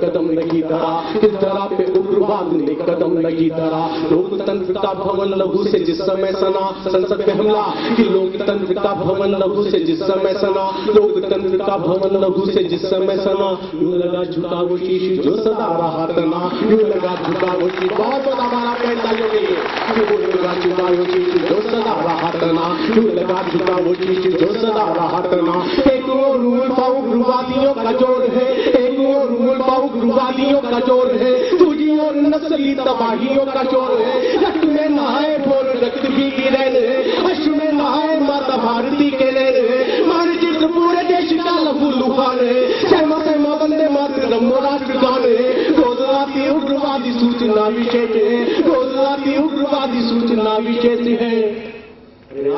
कदम नहीं धरा, इस धरा पे उग्रवाद ने कदम नहीं धरा। लोकतंत्र का भवन लहू से जिस समय सना, संसद पे हमला कि लोकतंत्र का भवन लहू से जिस समय सना, लोकतंत्र का भवन लहू से जिस समय सना, यूं लगा झुका वो शीश जो सदा रहा तना, यूं लगा झुका वो शीश, बहुत बहुत हमारा पैसा जो नहीं है, यूं लगा झुका वो शीश जो सदा रहा तना, यूं लगा झुका वो शीश जो सदा रहा तना। एक और मुल्फा उग्रवादियों का जोर है, एक और मुल्फा उग्रवादियों का जोर है, तुझी और नस्ली तबाहियों का जोर है। रक्त में नहाए बोल रक्त भी गिरन है, अश्रु में नहाए माता भारती के नैन है, मारे चित्र पूरे देश का लहू लुहान है, सहमा सहमा वंदे मातरम राष्ट्र गान है। रोज आती उग्रवादी सूचना विशेष है, रोज आती उग्रवादी सूचना विशेष है।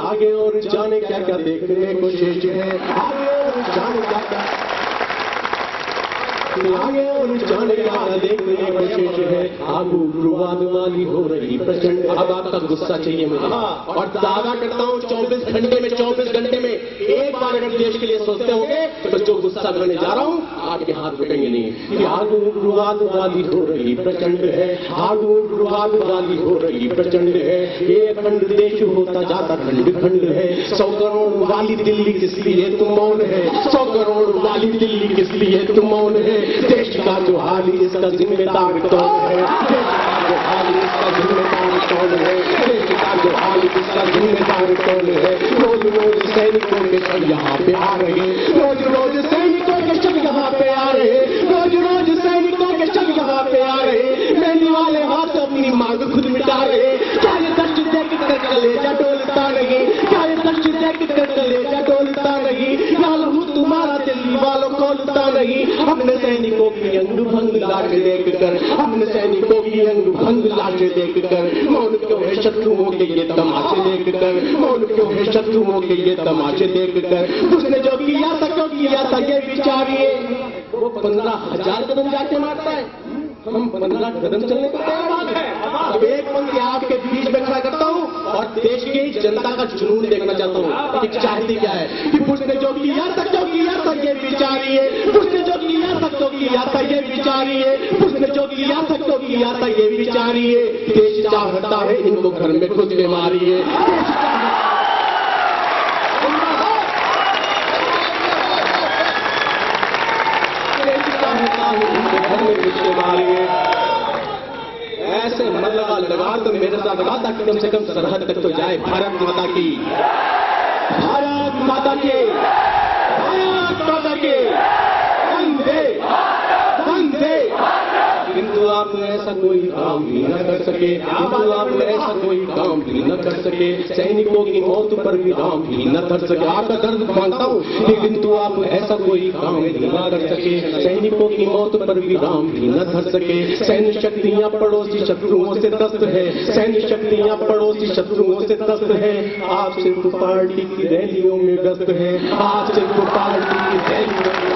आगे और जाने क्या क्या देखने को शेष है, आगे और जाने क्या क्या, आगे और जाने क्या क्या देखने को शेष है। आग उग्रवाद वाली हो रही प्रचंड, अब आपका गुस्सा चाहिए मुझे, और दावा करता हूँ 24 घंटे में एक बार अगर देश के लिए सोचते होंगे तो जो गुस्सा करने जा रहा हूँ आपके हाथ रुकेंगे नहीं। कि आग उग्रवाद वाली हो रही प्रचंड है, आग उग्रवाद वाली हो रही प्रचंड है। ये अखंड देश होता जाता खंड खंड है। 100 करोड़ वाली दिल्ली किस लिए तुम मौन है, 100 करोड़ वाली दिल्ली किस लिए तुम मौन है। देश का जो हाल इसका जिम्मेदार कौन है, देश का जो हाल इसका जिम्मेदार कौन है, देश का जो हाल इसका जिम्मेदार कौन है। रोज रोज सैनिकों के शव यहाँ पे आ रहे, रोज रोज सैनिकों के शव यहाँ पे आ रहे, रोज रोज सैनिकों के शव यहाँ पे आ रहे। मैंने वाले हाथ अपनी मांग खुद मिटा रहे। क्या ये दर्द देख कर कलेजा डोलता नहीं, क्या ये दर्द देख कर कलेजा डोलता नहीं, या लहू तुम्हारा दिल्ली वालों को लुटा नहीं। अपने सैनिकों की अंग भंग लाश देख कर, अपने सैनिकों की अंग भंग लाश देख कर, मौन क्यों है शत्रुओं के ये तमाशे देख कर, मौन क्यों है शत्रुओं के ये तमाशे देख कर। उसने जो किया था क्यों किया था ये विचारिए। वो 15,000 कदम जाके मारता है, हम 15 कदम चलने को तैयार है। अब एक पंक्ति आपके बीच में खड़ा करता हूँ और देश की जनता का जुनून देखना चाहता हूँ कि चाहती क्या है। कि उसने जो किया था क्यों किया था ये विचारिए, उसने जो किया था क्यों किया था ये विचारिए, उसने जो किया था क्यों किया था ये विचारिए। देश चाहता है इनको घर में खुद के मारिए, ऐसे मन लगा तो मेरे साथ लगा था कि कम से कम सरहद तक तो जाए। भारत माता की, भारत माता के, भारत माता के, वंदे वंदे। किंतु आपने ऐसा कोई काम भी न कर सके, किंतु आपने ऐसा कोई काम भी न कर सके। सैनिकों की मौत पर विराम भी न कर सके। आपका दर्द मानता हूँ, किंतु आप ऐसा कोई काम भी न कर सके। सैनिकों की मौत पर विराम भी न कर सके। सैन्य शक्तियाँ पड़ोसी शत्रुओं से त्रस्त है, सैन्य शक्तियाँ पड़ोसी शत्रुओं से त्रस्त है। आप सिर्फ पार्टी की रैलियों में व्यस्त है, आप सिर्फ पार्टी की रैलियों में,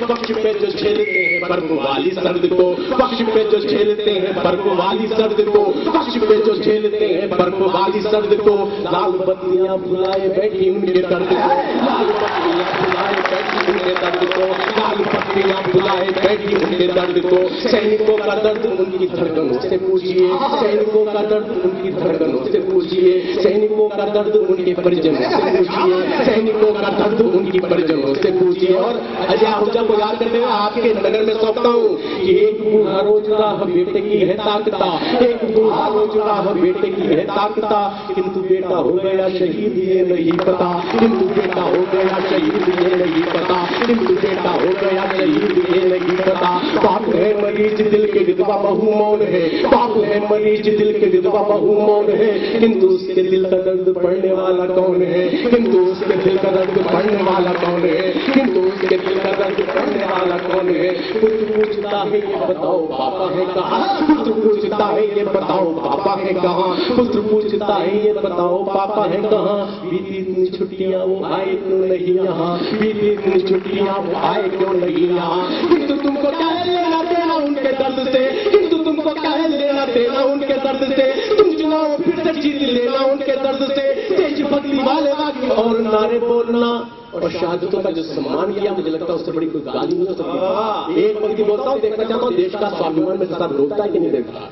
पक्ष पे जो झेलते हैं बर्फ वाली सर्द को, पक्ष पे जो झेलते हैं बर्फ वाली सर्द को, पक्ष पे जो झेलते हैं बर्फ वाली सर्द को। लाल बत्तियां बुलाए बैठी उनके दर्द को, लाल बत्तियां बुलाए बैठी उनके दर्द को, लाल बत्तियां बुलाए बैठी उनके दर्द को। सैनिकों का दर्द उनकी धड़कनों से पूछिए, सैनिकों का दर्द उनकी धड़कनों से पूछिए, सैनिकों का दर्द उनके परिजनों से पूछिए, सैनिकों का दर्द उनकी परिजनों से पूछिए। और अजय आहूजा को याद करते हुए आपके नगर में सौंपता हूँ कि एक बूढ़ा रोज राह बेटे की है ताकता, एक बूढ़ा रोज राह बेटे की है ताकता। किंतु बेटा हो गया शहीद ये नहीं पता, किंतु बेटा हो गया शहीद ये नहीं पता, किंतु बेटा हो गया शहीद ये नहीं पता। बाप है मरीज दिल के विधवा बहू मौन है, बाप है मरीज दिल के विधवा बहू मौन है। किंतु उसके दिल का दर्द पढ़ने वाला कौन है, किंतु उसके दिल का दर्द पढ़ने वाला कौन है, किंतु उसके दिल का दर्द पढ़ने वाला कौन है। पुत्र पूछता है ये बताओ पापा है कहाँ, पुत्र पूछता है ये बताओ पापा है कहाँ, पुत्र पूछता है ये बताओ पापा है कहाँ। बीती इतनी छुट्टियां वो आए क्यों नहीं यहाँ, बीती इतनी छुट्टियां वो आए क्यों नहीं यहाँ। किंतु तुमको क्या है लेना देना उनके दर्द से, किंतु तुमको क्या है लेना देना उनके दर्द से। तुम चुनाव फिर से जीत लेना उनके दर्द से। देशभक्ति वाले वाक्य और नारे बोलना और शहादतों का जो सम्मान किया, मुझे लगता है उससे बड़ी कोई गाली नहीं हो सकती। एक पंक्ति बोलता हूँ, देखना चाहता हूँ देश का स्वाभिमान मेरे साथ रोकता है कि नहीं देखता।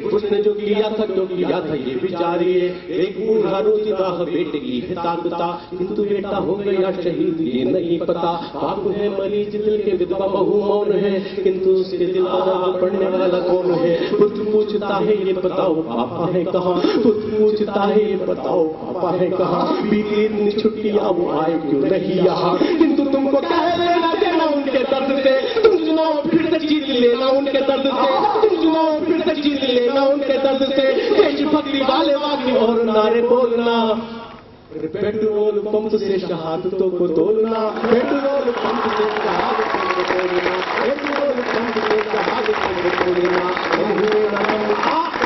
उसने जो किया था ये भी जारी है। एक बूढ़ा रोजदा बेटे की है ताकता, किंतु बेटा हो गया शहीद ये नहीं पता। बाप है मरीज दिल के, विधवा बहू मौन है, किंतु उसके दिल पर पड़ने वाला कौन है। पुत्र पूछता है ये बताओ पापा है कहाँ, पुत्र पूछता है ये बताओ पापा है कहाँ। बीती इतनी छुट्टियां वो आए क्यों नहीं यहाँ, किंतु तुमको कह लेना देना उनके दर्द से। तुम चुनाव फिर से जीत लेना उनके दर्द से, तुम चुनाव फिर से जीत लेना उनके दर्द से। देशभक्ति वाले वाक्य और नारे बोलना, पेट्रोल पंप से शहादतों को तोलना, पेट्रोल पंप से शहादतों को तोलना, पेट्रोल पंप से शहादतों को तोलना।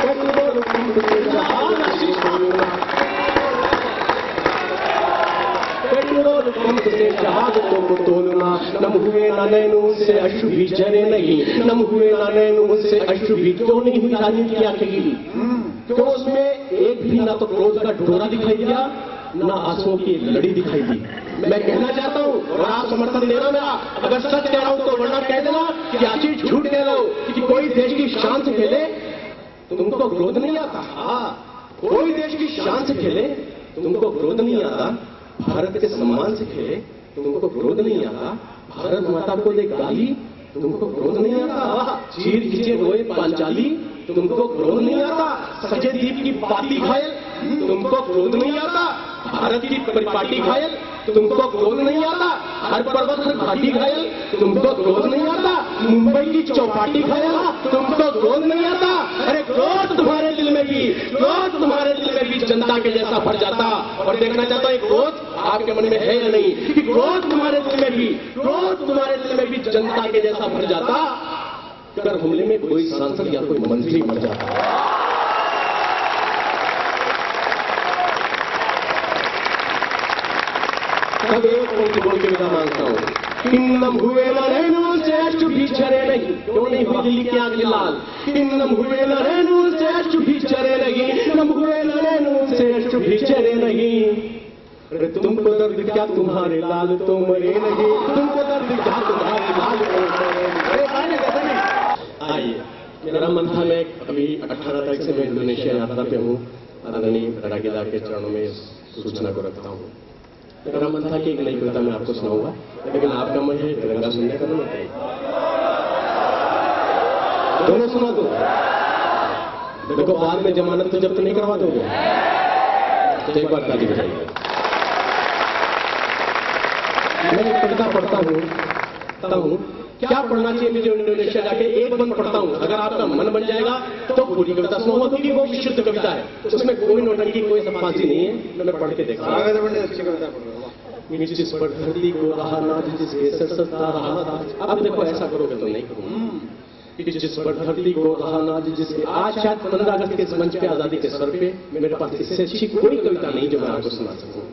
पेट्रोल पंप से शहादतों को तोलना, पेट्रोल पंप से शहादतों को तोलना। नम हुए ना नैनों से अश्रु भी झरे नहीं, नम हुए ना नैनों से अश्रु भी। क्यों नहीं हुई राजनीति आखिर? क्यों उसमें एक भी ना तो क्रोध का डोरा दिखाई दिया, ना आंसुओं की लड़ी दिखाई दी। मैं कहना चाहता हूँ और आप समर्थन देना मेरा, अगर सच कह रहा हूं तो वरना कह देना कि आखिर झूठ कह रहे हो कि कोई देश की शान से खेले तुमको क्रोध नहीं आता। कोई देश की शान से खेले तुमको क्रोध नहीं आता, भारत के सम्मान से खेले तुमको क्रोध नहीं आता, भारत माता को दे गाली तुमको क्रोध नहीं आता, चीर खींचे रोए पांचाली तुमको क्रोध नहीं आता, सजे दीप की बाती घायल तुमको क्रोध नहीं आता, भारत की परिपाटी घायल तुमको क्रोध नहीं आता, हर पर्वत हर घाटी घायल तुमको क्रोध नहीं आता, मुंबई की चौपाटी घायल तुमको क्रोध नहीं आता। अरे क्रोध तुम्हारे दिल में भी, क्रोध तुम्हारे दिल में भी जनता के जैसा भर जाता। और देखना चाहता हूं क्रोध आपके मन में है या नहीं, कि क्रोध तुम्हारे दिल में भी, क्रोध तुम्हारे दिल में भी जनता के जैसा भर जाता अगर हमले में कोई सांसद या कोई मंत्री मर जाता। तब एक पंक्ति बोल के विदा मांगता हूँ, नम हुए न रेणु से अश्रु भी झरे नहीं। क्यों नहीं हुई दिल्ली की आंखें लाल? नम हुए न रेणु से अश्रु भी झरे नहीं, नम हुए न रेणु से अश्रु भी झरे नहीं। अरे तुमको दर्द क्या तुम्हारे लाल तो मरे नहीं, तुमको दर्द क्या तुम्हारे लाल तो मरे नहीं। आइए, मेरा मन था, मैं अभी 18 तारीख से मैं इंडोनेशिया यात्रा पे हूँ। आदरणीय रागिला के चरणों में सूचना को रखता हूँ। मेरा मन था कि एक नई कविता मैं आपको सुनाऊंगा, लेकिन आपका मन है तिरंगा सुनने का। ना दोनों सुना दो, देखो बाद में जमानत तो जब्त नहीं करवा दोगे। तो एक बार ताली बजाइए। मैं एक कविता पढ़ता हूँ, क्या पढ़ना चाहिए मुझे इंडोनेशिया जाके? एक बंद पढ़ता हूँ, अगर आपका मन बन जाएगा तो पूरी कविता सुनाऊंगा, क्योंकि वो विशुद्ध कविता है, उसमें कोई नौटंकी कोई सफासी नहीं है। मैं पढ़ के देखा, जिस पर धरती को रहा नाज, जिसके सर सत्ता रहा ताज। अब देखो ऐसा करोगे तो नहीं करूंगा। जिस पर धरती को रहा नाज, जिसके आज शायद 15 अगस्त के मंच पे, आजादी के सर पे मेरे पास इससे अच्छी कोई कविता नहीं जो मैं आपको सुना सकूं।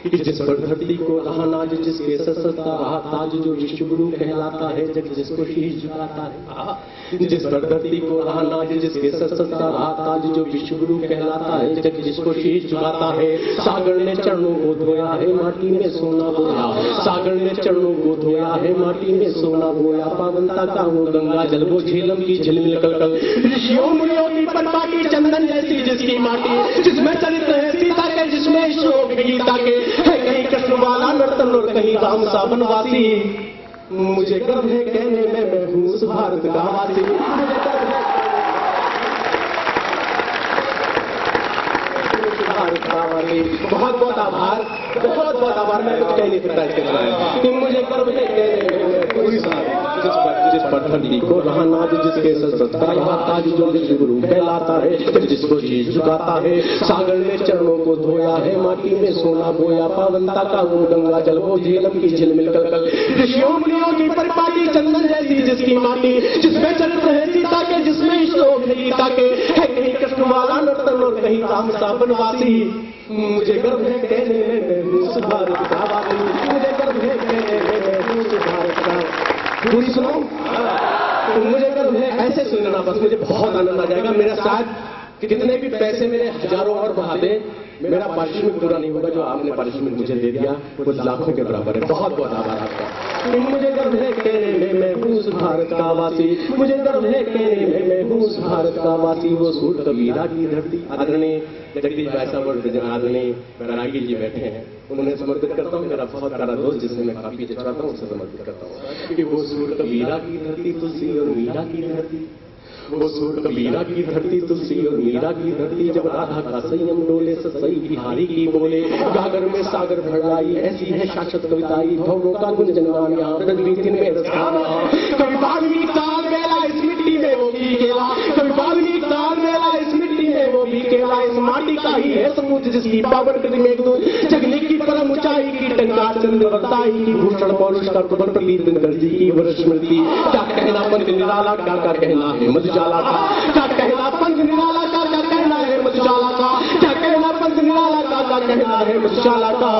जिस पर धरती को रहा नाज, जिसके सत्ता रहा ताज, जो विश्व गुरु कहलाता है जग जिसको शीश झुकाता है। जिस पर धरती को रहा नाज, जिसके सत्ता रहा ताज, जो विश्व गुरु कहलाता है जग जिसको शीश झुकाता है। सागर ने चरणों को धोया है, माटी में सोना बोया, सागर ने चरणों को धोया है, माटी में सोना बोया। पावनता का वो गंगा जल, वो झेलम की झिलमिल कलकल। ऋषियों मुनियों की परिपाटी चंदन जैसी जिसकी माटी, जिसमें चरित्र है सीता के, जिसमें श्लोक गीता के, है कहीं कृष्ण वाला नर्तन और कहीं राम सा बनवासी। मुझे गर्व है कहने में मैं हूँ उस भारत का वासी। बहुत बहुत आभार, बहुत बहुत आभार। मैं कुछ कह नहीं सकता इसके खिलाफ। मुझे गर्व है कहने में पूरी जिस पर धरती को रहा नाज, जिसके सत्ता रहा ताज, जो विश्व गुरु कहलाता है जग जिसको शीश झुकाता है। सागर ने चरणों को धोया है, माटी में सोना बोया। पावनता का वो गंगा जल, वो झेलम की झिलमिल कलकल। ऋषियों मुनियों की परिपाटी चंदन जैसी जिसकी माटी, जिसमें चरित्र है सीता के, जिसमें श्लोक है गीता के, है कहीं कृष्ण वाला नर्तन और कहीं राम सा बनवासी। मुझे गर्व है कहने में मैं हूँ उस भारत का वासी। मुझे गर्व है कहने में मैं हूँ उस भारत का। पूरी सुनाऊं? तो मुझे गर्व है, ऐसे सुनना बस, मुझे बहुत आनंद आ जाएगा। मेरा साथ कितने भी पैसे मेरे हजारों और बढ़ा दे, मेरा पारिश्रमिक पूरा नहीं होगा, जो आपने पारिश्रमिक मुझे दे दिया वो लाखों के बराबर है। बहुत बहुत आभार आपका। मुझे गर्व है कहने में मैं हूँ उस भारत का वासी, मुझे गर्व है कहने में मैं हूँ उस भारत का वासी। वो सूट कबीरा की धरती, आदरणीय जगदीश भाई साहब और आदरणीय बैरागी जी बैठे हैं, उन्हें समर्पित करता हूँ। मेरा बहुत प्यारा दोस्त जिससे मैं काफी चचराता हूँ, उसे समर्पित करता हूँ कि वो सूट कबीरा की धरती, तुलसी और मीरा की धरती, वो सूट कबीरा की धरती, तुलसी और मीरा की धरती। जब राधा का संयम डोले ससई बिहारी की बोले, गागर में सागर भर लाई, ऐसी है शाश्वत कविताई। भवरों का गुंजनगान यहाँ, रजनीति में रसगान यहाँ। कभी वाल्मीकि साल मेला इस मिट्टी में वो भी खेला, कभी वाल्मीकि साल मेला इस मिट्टी में वो भी खेला। इस माटी का ही है समुद्र जिसकी पावन कृति मेघदूत, जगने की परम ऊंचाई की टंकार चंद्र बताई की भूषण पौरुष का कुबल प्रतीत दिनकर जी की वर्ष स्मृति। क्या कहना पंच निराला, क्या क्या कहना है मधुशाला का, क्या कहना पंच निराला का, क्या कहना है मधुशाला का, क्या कहना पंच निराला का, क्या कहना है मधुशाला का।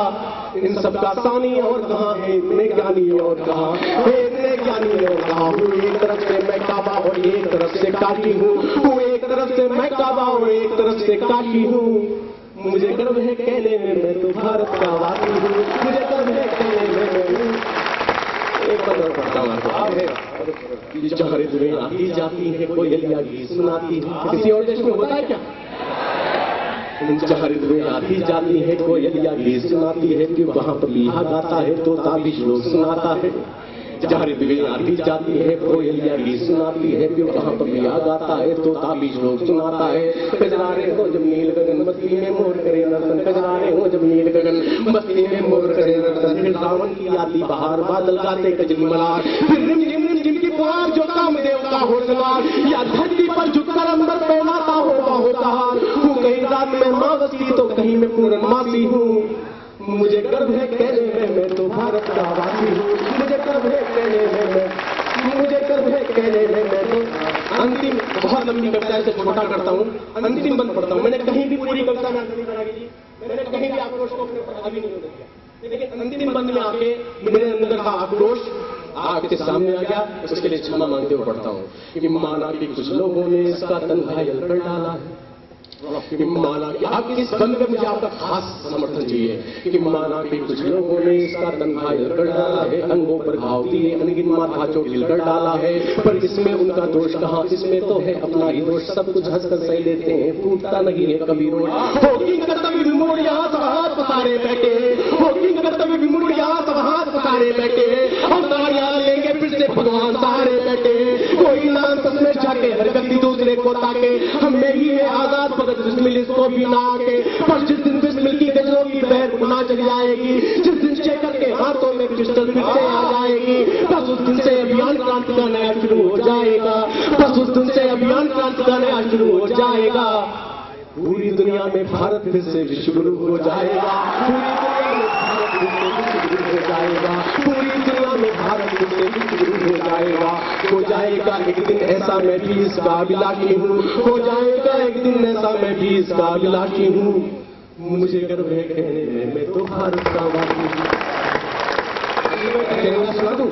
इन सबका सानी और कहाँ है, इतने ज्ञानी और कहाँ है, इतने ज्ञानी और कहाँ हूँ। एक तरफ से मैं काबा और एक तरफ से काशी हूँ, एक तरफ से मैं काबा और एक तरफ से काशी हूँ। मुझे गर्व है कहने में मैं तो भारत का वासी हूँ, मुझे गर्व है कहने में मैं एक पद और पढ़ता हूँ। जहाँ ऋतुएं आती जाती है कोयलिया गीत सुनाती है, किसी और देश में होता है क्या? जहाँ ऋतुएं आती जाती है कोयलिया गीत सुनाती है, कि वहाँ पपीहा गाता है तोता भी श्लोक सुनाता है। जहाँ ऋतुएं आती जाती है कोयलिया गीत सुनाती है, कि वहाँ पपीहा गाता है तोता भी श्लोक सुनाता है। कजरारे हो जब नील गगन मस्ती में मोर करे नर्तन, कजरारे हो जब नील गगन मस्ती में मोर करे नर्तन। फिर सावन की आती बहार बादल गाते कजली मलार, फिर रिम झिम की पुकार जो कामदेव का होशगार, या धरती पर झुककर अंबर पहनाता हो बाहोतार। हूँ कहीं रात में माँ बसती तो कहीं मैं पूर्णमासी हूँ। मुझे गर्व है कहने में मैं तो भारत का वासी हूँ, मुझे गर्व है कहने में मैं, मुझे गर्व है कहने में मैं तो। अंतिम बहुत लंबी कविता से छोटा करता हूँ, अंतिम बंद पढ़ता हूँ। मैंने कहीं भी पूरी कविता में मैंने कहीं भी आक्रोश को अपने ऊपर हावी नहीं होने दिया, लेकिन अंतिम बंद में आके मेरे अंदर का आक्रोश आपके सामने आ गया, उसके लिए क्षमा मांगते हुए पढ़ता हूँ कि माना कि कुछ लोगों ने इसका तन घायल कर डाला है, कि माना कि आपकी इस बंद में मुझे आपका खास समर्थन चाहिए कि माना कि कुछ लोगों ने इसका तन घायल कर डाला है, अंगों पर घाव दिए अनगिन माथा चोटिल कर डाला है। पर इसमें उनका दोष कहाँ, इसमें तो है अपना ही दोष। सब कुछ हंसकर सही लेते हैं, टूटता नहीं है कभी रोज। होगी कर्तव्य विमूढ़ यहाँ सब हाथ पसारे बैठे, होगी कर्तव्य विमूढ़ यहाँ सब हाथ पसारे बैठे, हम तालियां लेंगे फिर से भगवान सहारे बैठे। कोई नाम तस्में जाके हर गति दूसरे को ताके, हमें ही है आजाद भगत बिस्मिल इसको भी ना आके। पर जिस दिन बिस्मिल की गजरों की बहर गुना चली जाएगी, जिस दिन शेखर के हाथों में पिस्टल फिर से आ जाएगी, बस उस दिन से अभियान क्रांति का नया शुरू हो जाएगा, बस उस दिन से अभियान क्रांति का नया शुरू हो जाएगा। पूरी दुनिया में भारत फिर से विश्वगुरु हो जाएगा, पूरी दुनिया में भारत फिर से विश्वगुरु हो जाएगा, हो जाएगा एक दिन ऐसा मैं भी इसका अभिलाषी हूँ, हो जाएगा एक दिन ऐसा मैं भी इसका अभिलाषी हूँ। मुझे गर्व है कहने में मैं तो भारत का वासी हूँ। सुना दूं?